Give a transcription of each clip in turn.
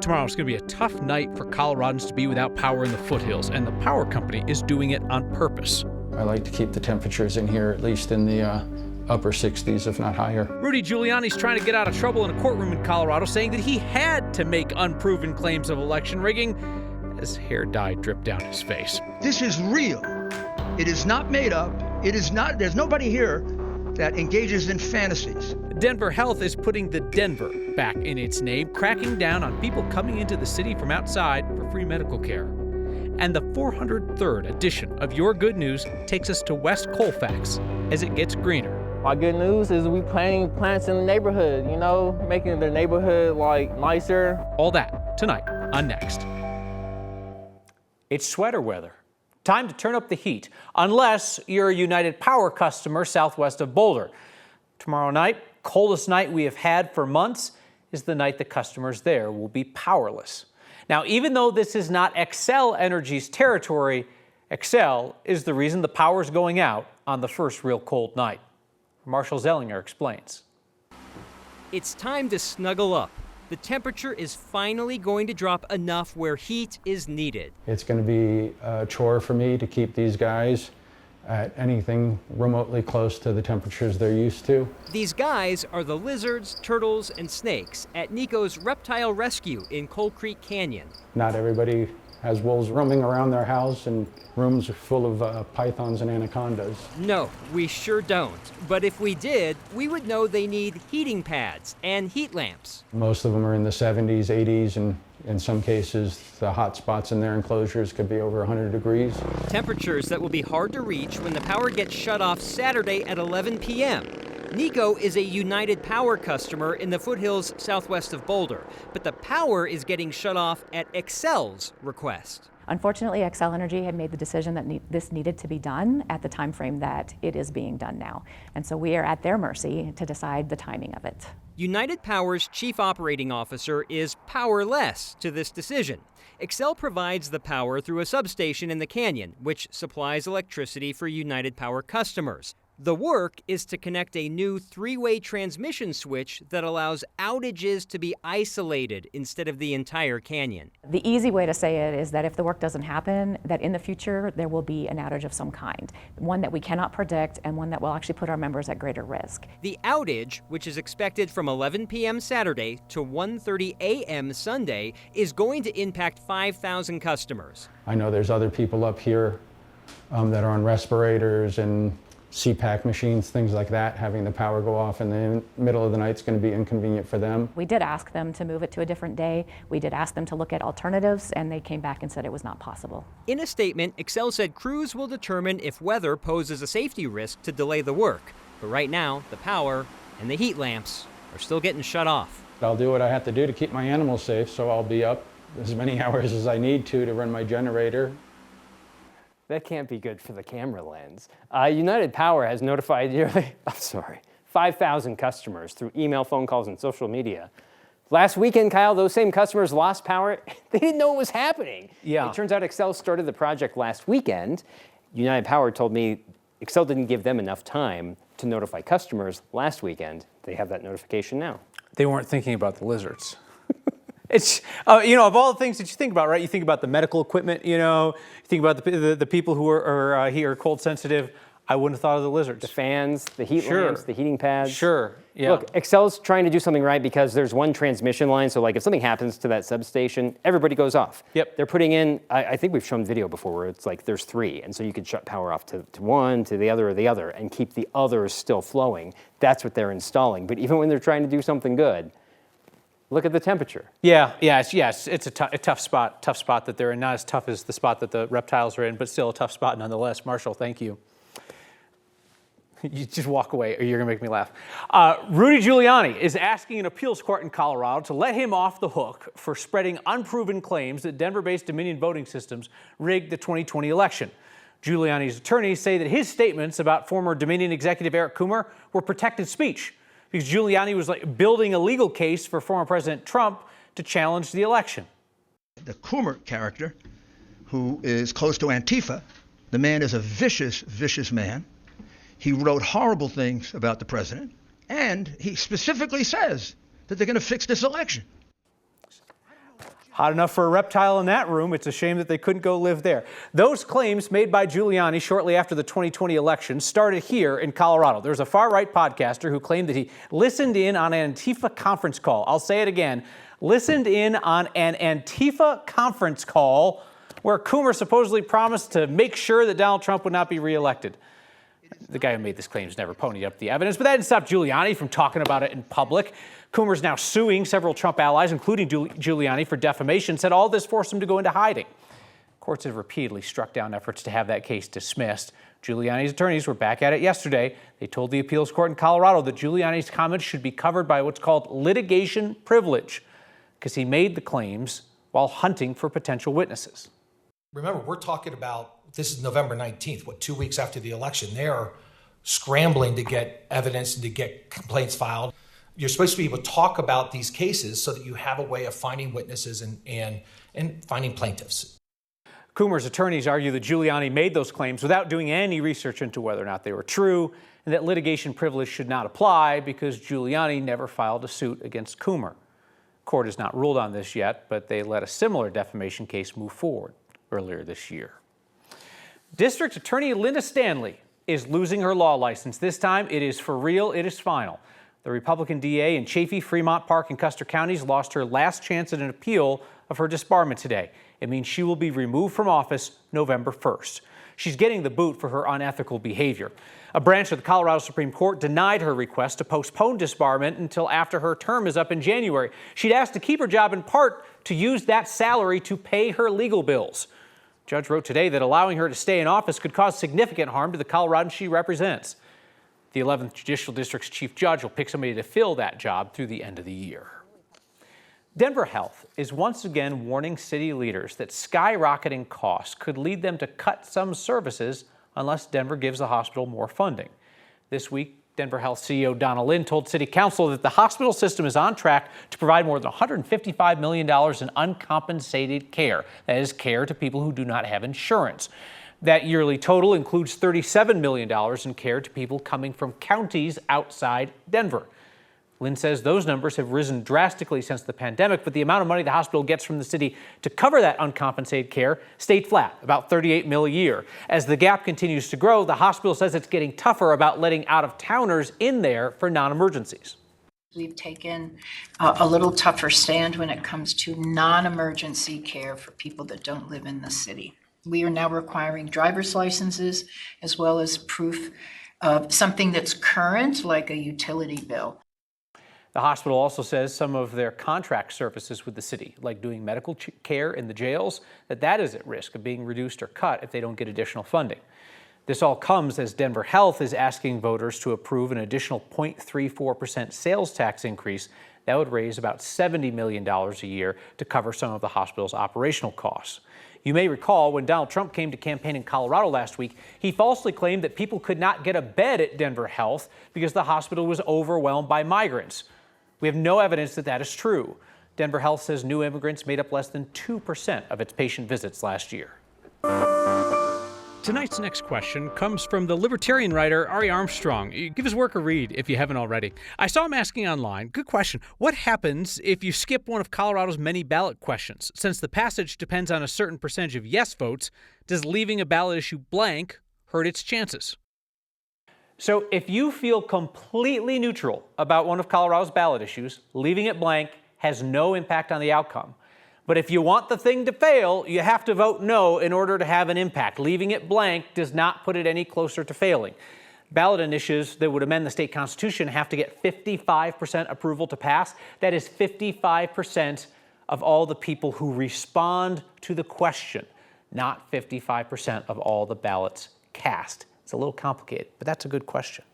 Tomorrow is going to be a tough night for Coloradans to be without power in the foothills, and the power company is doing it on purpose. I like to keep the temperatures in here at least in the upper 60s, if not higher. Rudy Giuliani's trying to get out of trouble in a courtroom in Colorado, saying that he had to make unproven claims of election rigging as hair dye dripped down his face. This is real. It is not made up. It is not, there's nobody here that engages in fantasies. Denver Health is putting the Denver back in its name, cracking down on people coming into the city from outside for free medical care. And the 403rd edition of Your Good News takes us to West Colfax as it gets greener. My good news is we planting plants in the neighborhood, making the neighborhood nicer. All that tonight on Next. It's sweater weather. Time to turn up the heat, unless you're a United Power customer southwest of Boulder. Tomorrow night, coldest night we have had for months, is the night the customers there will be powerless. Now, even though this is not Xcel Energy's territory, Xcel is the reason the power's going out on the first real cold night. Marshall Zellinger explains. It's time to snuggle up. The temperature is finally going to drop enough where heat is needed. It's going to be a chore for me to keep these guys at anything remotely close to the temperatures they're used to. These guys are the lizards, turtles, and snakes at Nico's Reptile Rescue in Coal Creek Canyon. Not everybody has wolves roaming around their house and rooms full of pythons and anacondas. No, we sure don't. But if we did, we would know they need heating pads and heat lamps. Most of them are in the 70s, 80s, and in some cases, the hot spots in their enclosures could be over 100 degrees. Temperatures that will be hard to reach when the power gets shut off Saturday at 11 p.m. Nico is a United Power customer in the foothills southwest of Boulder, but the power is getting shut off at Xcel's request. Unfortunately, Xcel Energy had made the decision that this needed to be done at the time frame that it is being done now. And so we are at their mercy to decide the timing of it. United Power's chief operating officer is powerless to this decision. Xcel provides the power through a substation in the canyon, which supplies electricity for United Power customers. The work is to connect a new three-way transmission switch that allows outages to be isolated instead of the entire canyon. The easy way to say it is that if the work doesn't happen, that in the future there will be an outage of some kind, one that we cannot predict and one that will actually put our members at greater risk. The outage, which is expected from 11 p.m. Saturday to 1:30 a.m. Sunday, is going to impact 5,000 customers. I know there's other people up here that are on respirators and CPAC machines, things like that. Having the power go off in the middle of the night is going to be inconvenient for them. We did ask them to move it to a different day. We did ask them to look at alternatives, and they came back and said it was not possible. In a statement, Xcel said crews will determine if weather poses a safety risk to delay the work. But right now, the power and the heat lamps are still getting shut off. I'll do what I have to do to keep my animals safe, so I'll be up as many hours as I need to run my generator. That can't be good for the camera lens. United Power has notified nearly, 5,000 customers through email, phone calls, and social media. Last weekend, Kyle, those same customers lost power. They didn't know what was happening. Yeah. It turns out Xcel started the project last weekend. United Power told me Xcel didn't give them enough time to notify customers last weekend. They have that notification now. They weren't thinking about the lizards. It's, of all the things that you think about, right? You think about the medical equipment, you think about the people who are here cold sensitive. I wouldn't have thought of the lizards. The fans, the heat lamps, the heating pads. Sure, yeah. Look, Xcel's trying to do something right because there's one transmission line, so if something happens to that substation, everybody goes off. Yep. They're putting in, I think we've shown video before where it's there's three, and so you could shut power off to one, to the other, or the other, and keep the others still flowing. That's what they're installing. But even when they're trying to do something good, look at the temperature. Yes, it's a tough spot that they're in. Not as tough as the spot that the reptiles are in, but still a tough spot nonetheless. Marshall, thank you. You just walk away or you're going to make me laugh. Rudy Guiliani is asking an appeals court in Colorado to let him off the hook for spreading unproven claims that Denver-based Dominion voting systems rigged the 2020 election. Giuliani's attorneys say that his statements about former Dominion executive Eric Coomer were protected speech, because Giuliani was building a legal case for former President Trump to challenge the election. The Coomer character, who is close to Antifa, the man is a vicious, vicious man. He wrote horrible things about the president, and he specifically says that they're going to fix this election. Hot enough for a reptile in that room. It's a shame that they couldn't go live there. Those claims made by Giuliani shortly after the 2020 election started here in Colorado. There's a far-right podcaster who claimed that he listened in on an Antifa conference call. I'll say it again. Listened in on an Antifa conference call where Coomer supposedly promised to make sure that Donald Trump would not be reelected. The guy who made this claim has never ponied up the evidence, but that didn't stop Giuliani from talking about it in public. Coomer's now suing several Trump allies, including Giuliani, for defamation, said all this forced him to go into hiding. Courts have repeatedly struck down efforts to have that case dismissed. Giuliani's attorneys were back at it yesterday. They told the appeals court in Colorado that Giuliani's comments should be covered by what's called litigation privilege, because he made the claims while hunting for potential witnesses. Remember, we're talking about, this is November 19th, 2 weeks after the election. They're scrambling to get evidence and to get complaints filed. You're supposed to be able to talk about these cases so that you have a way of finding witnesses and finding plaintiffs. Coomer's attorneys argue that Giuliani made those claims without doing any research into whether or not they were true, and that litigation privilege should not apply because Giuliani never filed a suit against Coomer. Court has not ruled on this yet, but they let a similar defamation case move forward earlier this year. District Attorney Linda Stanley is losing her law license. This time it is for real, it is final. The Republican DA in Chaffee, Fremont Park, and Custer counties lost her last chance at an appeal of her disbarment today. It means she will be removed from office November 1st. She's getting the boot for her unethical behavior. A branch of the Colorado Supreme Court denied her request to postpone disbarment until after her term is up in January. She'd asked to keep her job in part to use that salary to pay her legal bills. The judge wrote today that allowing her to stay in office could cause significant harm to the Coloradans she represents. The 11th Judicial District's chief judge will pick somebody to fill that job through the end of the year. Denver Health is once again warning city leaders that skyrocketing costs could lead them to cut some services unless Denver gives the hospital more funding. This week, Denver Health CEO Donna Lynn told City Council that the hospital system is on track to provide more than $155 million in uncompensated care. That is care to people who do not have insurance. That yearly total includes $37 million in care to people coming from counties outside Denver. Lynn says those numbers have risen drastically since the pandemic, but the amount of money the hospital gets from the city to cover that uncompensated care stayed flat, about $38 million a year. As the gap continues to grow, the hospital says it's getting tougher about letting out-of-towners in there for non-emergencies. We've taken a little tougher stand when it comes to non-emergency care for people that don't live in the city. We are now requiring driver's licenses as well as proof of something that's current, like a utility bill. The hospital also says some of their contract services with the city, like doing medical care in the jails, that is at risk of being reduced or cut if they don't get additional funding. This all comes as Denver Health is asking voters to approve an additional 0.34% sales tax increase that would raise about $70 million a year to cover some of the hospital's operational costs. You may recall when Donald Trump came to campaign in Colorado last week, he falsely claimed that people could not get a bed at Denver Health because the hospital was overwhelmed by migrants. We have no evidence that that is true. Denver Health says new immigrants made up less than 2% of its patient visits last year. Tonight's next question comes from the libertarian writer Ari Armstrong. Give his work a read if you haven't already. I saw him asking online, good question, what happens if you skip one of Colorado's many ballot questions? Since the passage depends on a certain percentage of yes votes, does leaving a ballot issue blank hurt its chances? So if you feel completely neutral about one of Colorado's ballot issues, leaving it blank has no impact on the outcome. But if you want the thing to fail, you have to vote no in order to have an impact. Leaving it blank does not put it any closer to failing. Ballot initiatives that would amend the state constitution have to get 55% approval to pass. That is 55% of all the people who respond to the question, not 55% of all the ballots cast. It's a little complicated, but that's a good question.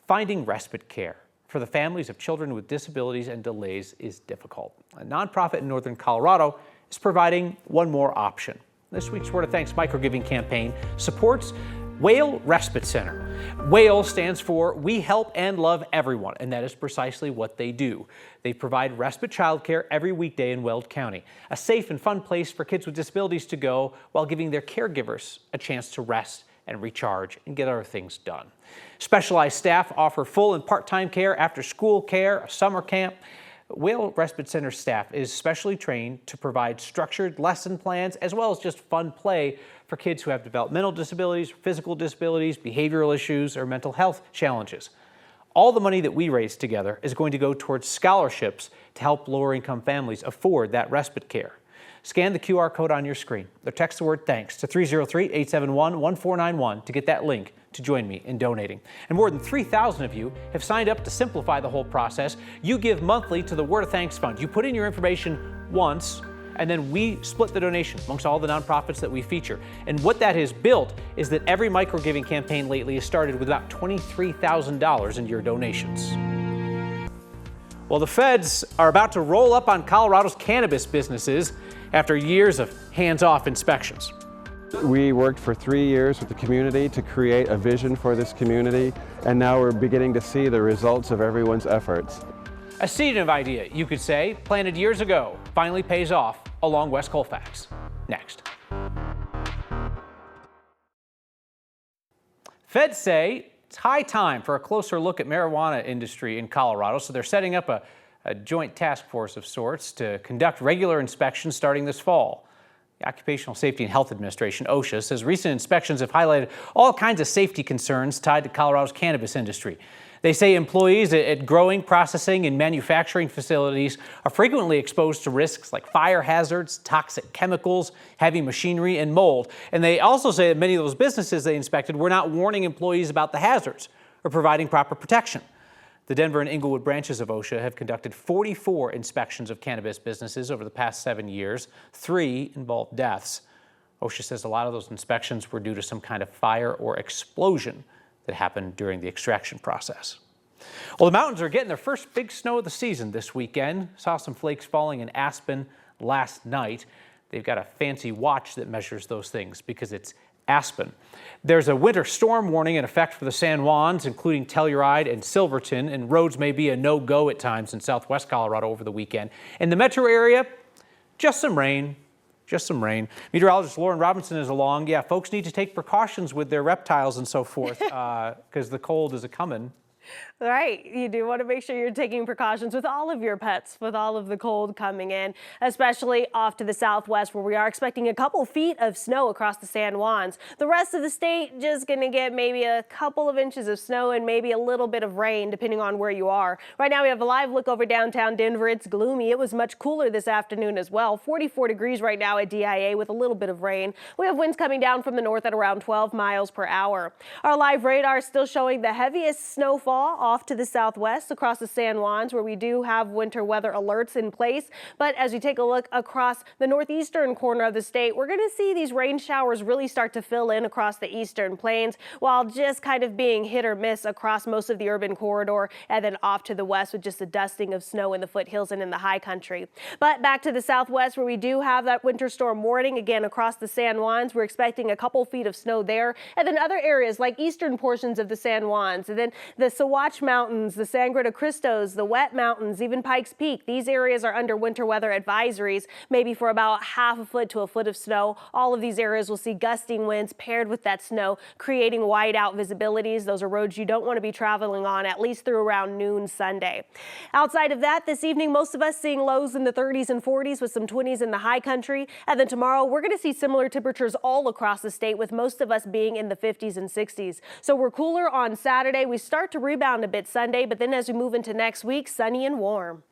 Finding respite care for the families of children with disabilities and delays is difficult. A nonprofit in northern Colorado is providing one more option. This week's Word of Thanks microgiving campaign supports Whale Respite Center. WHALE stands for We Help and Love Everyone, and that is precisely what they do. They provide respite childcare every weekday in Weld County, a safe and fun place for kids with disabilities to go while giving their caregivers a chance to rest and recharge and get other things done. Specialized staff offer full and part-time care, after-school care, a summer camp. Whale Respite Center staff is specially trained to provide structured lesson plans as well as just fun play for kids who have developmental disabilities, physical disabilities, behavioral issues, or mental health challenges. All the money that we raise together is going to go towards scholarships to help lower-income families afford that respite care. Scan the QR code on your screen or text the word THANKS to 303-871-1491 to get that link to join me in donating. And more than 3,000 of you have signed up to simplify the whole process. You give monthly to the Word of Thanks Fund. You put in your information once, and then we split the donation amongst all the nonprofits that we feature. And what that has built is that every micro-giving campaign lately has started with about $23,000 in your donations. Well, the feds are about to roll up on Colorado's cannabis businesses after years of hands-off inspections. We worked for 3 years with the community to create a vision for this community, and now we're beginning to see the results of everyone's efforts. A seed of idea, you could say, planted years ago, finally pays off along West Colfax. Next. Feds say it's high time for a closer look at marijuana industry in Colorado, so they're setting up a joint task force of sorts to conduct regular inspections starting this fall. The Occupational Safety and Health Administration, OSHA, says recent inspections have highlighted all kinds of safety concerns tied to Colorado's cannabis industry. They say employees at growing, processing, and manufacturing facilities are frequently exposed to risks like fire hazards, toxic chemicals, heavy machinery, and mold. And they also say that many of those businesses they inspected were not warning employees about the hazards or providing proper protection. The Denver and Inglewood branches of OSHA have conducted 44 inspections of cannabis businesses over the past 7 years. 3 involved deaths. OSHA says a lot of those inspections were due to some kind of fire or explosion that happened during the extraction process. Well, the mountains are getting their first big snow of the season this weekend. Saw some flakes falling in Aspen last night. They've got a fancy watch that measures those things because it's Aspen. There's a winter storm warning in effect for the San Juans, including Telluride and Silverton, and roads may be a no-go at times in southwest Colorado over the weekend. In the metro area, just some rain. Just some rain. Meteorologist Lauren Robinson is along. Yeah, folks need to take precautions with their reptiles and so forth because the cold is a-coming. Right, you do want to make sure you're taking precautions with all of your pets, with all of the cold coming in, especially off to the southwest where we are expecting a couple feet of snow across the San Juans. The rest of the state just going to get maybe a couple of inches of snow and maybe a little bit of rain depending on where you are. Right now we have a live look over downtown Denver. It's gloomy. It was much cooler this afternoon as well. 44 degrees right now at DIA with a little bit of rain. We have winds coming down from the north at around 12 miles per hour. Our live radar is still showing the heaviest snowfall off to the southwest across the San Juans where we do have winter weather alerts in place. But as we take a look across the northeastern corner of the state, we're going to see these rain showers really start to fill in across the eastern plains while just kind of being hit or miss across most of the urban corridor and then off to the west with just a dusting of snow in the foothills and in the high country. But back to the southwest where we do have that winter storm warning again across the San Juans. We're expecting a couple feet of snow there and then other areas like eastern portions of the San Juans and then the Saguache Mountains, the Sangre de Cristos, the Wet Mountains, even Pikes Peak. These areas are under winter weather advisories, maybe for about half a foot to a foot of snow. All of these areas will see gusting winds paired with that snow, creating whiteout visibilities. Those are roads you don't want to be traveling on at least through around noon Sunday. Outside of that, this evening, most of us seeing lows in the 30s and 40s with some 20s in the high country. And then tomorrow, we're going to see similar temperatures all across the state with most of us being in the 50s and 60s. So we're cooler on Saturday. We start to rebound a bit Sunday, but then as we move into next week, sunny and warm.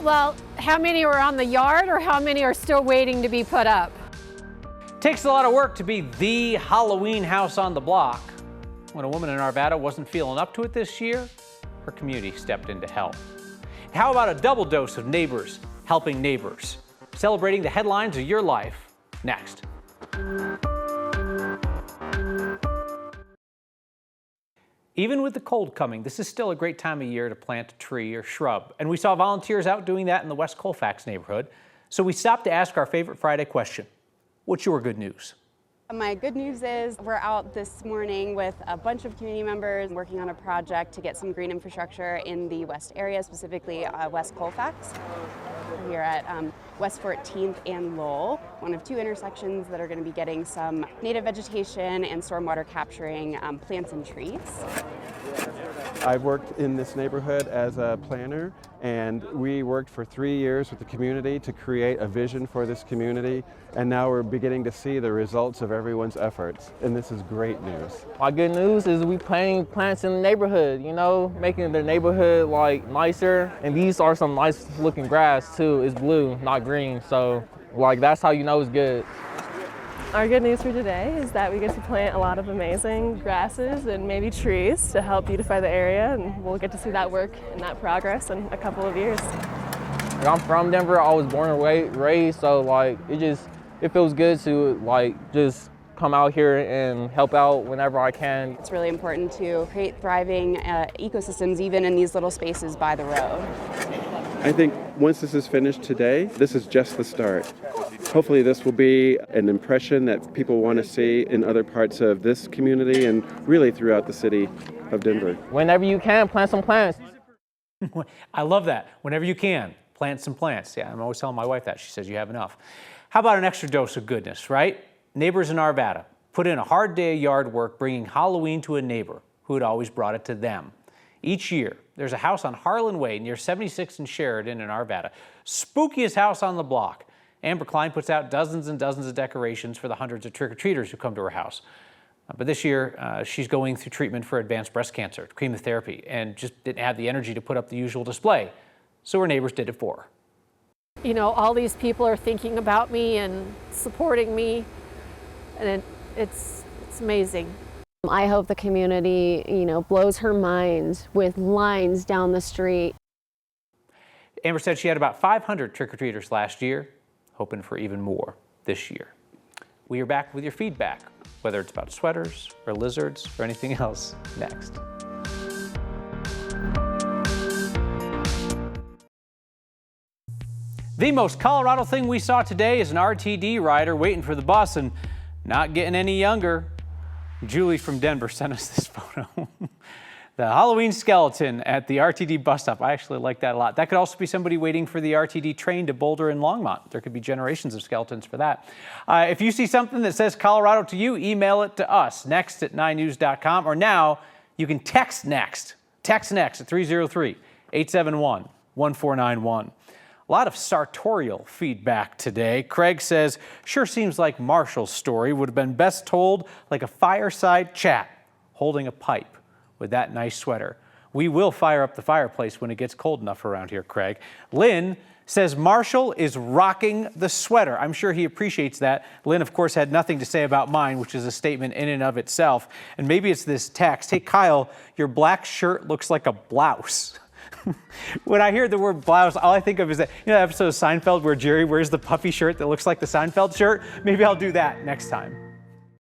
Well, how many are on the yard or how many are still waiting to be put up? Takes a lot of work to be the Halloween house on the block. When a woman in Arvada wasn't feeling up to it this year, her community stepped in to help. How about a double dose of neighbors helping neighbors? Celebrating the headlines of your life, next. Even with the cold coming, this is still a great time of year to plant a tree or shrub. And we saw volunteers out doing that in the West Colfax neighborhood. So we stopped to ask our favorite Friday question. What's your good news? My good news is we're out this morning with a bunch of community members working on a project to get some green infrastructure in the west area, specifically West Colfax. We're here at West 14th and Lowell, one of 2 intersections that are going to be getting some native vegetation and stormwater capturing plants and trees. I've worked in this neighborhood as a planner, and we worked for 3 years with the community to create a vision for this community, and now we're beginning to see the results of everyone's efforts, and this is great news. My good news is we planting plants in the neighborhood, you know, making the neighborhood like nicer. And these are some nice looking grass too. It's blue, not green, so like that's how you know it's good. Our good news for today is that we get to plant a lot of amazing grasses and maybe trees to help beautify the area, and we'll get to see that work and that progress in a couple of years. I'm from Denver. I was born and raised, so like it feels good to like just come out here and help out whenever I can. It's really important to create thriving ecosystems even in these little spaces by the road. I think once this is finished today, this is just the start. Hopefully this will be an impression that people want to see in other parts of this community and really throughout the city of Denver. Whenever you can, plant some plants. I love that. Whenever you can, plant some plants. Yeah, I'm always telling my wife that. She says you have enough. How about an extra dose of goodness, right? Neighbors in Arvada put in a hard day of yard work bringing Halloween to a neighbor who had always brought it to them. Each year, there's a house on Harlan Way near 76th and Sheridan in Arvada. Spookiest house on the block. Amber Klein puts out dozens and dozens of decorations for the hundreds of trick-or-treaters who come to her house. But this year, she's going through treatment for advanced breast cancer, chemotherapy, and just didn't have the energy to put up the usual display. So her neighbors did it for her. You know, all these people are thinking about me and supporting me, and it's amazing. I hope the community, you know, blows her mind with lines down the street. Amber said she had about 500 trick-or-treaters last year, hoping for even more this year. We are back with your feedback, whether it's about sweaters or lizards or anything else, next. The most Colorado thing we saw today is an RTD rider waiting for the bus and not getting any younger. Julie from Denver sent us this photo. The Halloween skeleton at the RTD bus stop. I actually like that a lot. That could also be somebody waiting for the RTD train to Boulder and Longmont. There could be generations of skeletons for that. If you see something that says Colorado to you, email it to us, next@9news.com, or now you can text next. Text next at 303-871-1491. A lot of sartorial feedback today. Craig says, sure seems like Marshall's story would have been best told like a fireside chat, holding a pipe with that nice sweater. We will fire up the fireplace when it gets cold enough around here, Craig. Lynn says Marshall is rocking the sweater. I'm sure he appreciates that. Lynn, of course, had nothing to say about mine, which is a statement in and of itself. And maybe it's this text. Hey, Kyle, your black shirt looks like a blouse. When I hear the word blouse, all I think of is that, you know, that episode of Seinfeld where Jerry wears the puffy shirt that looks like the Seinfeld shirt? Maybe I'll do that next time.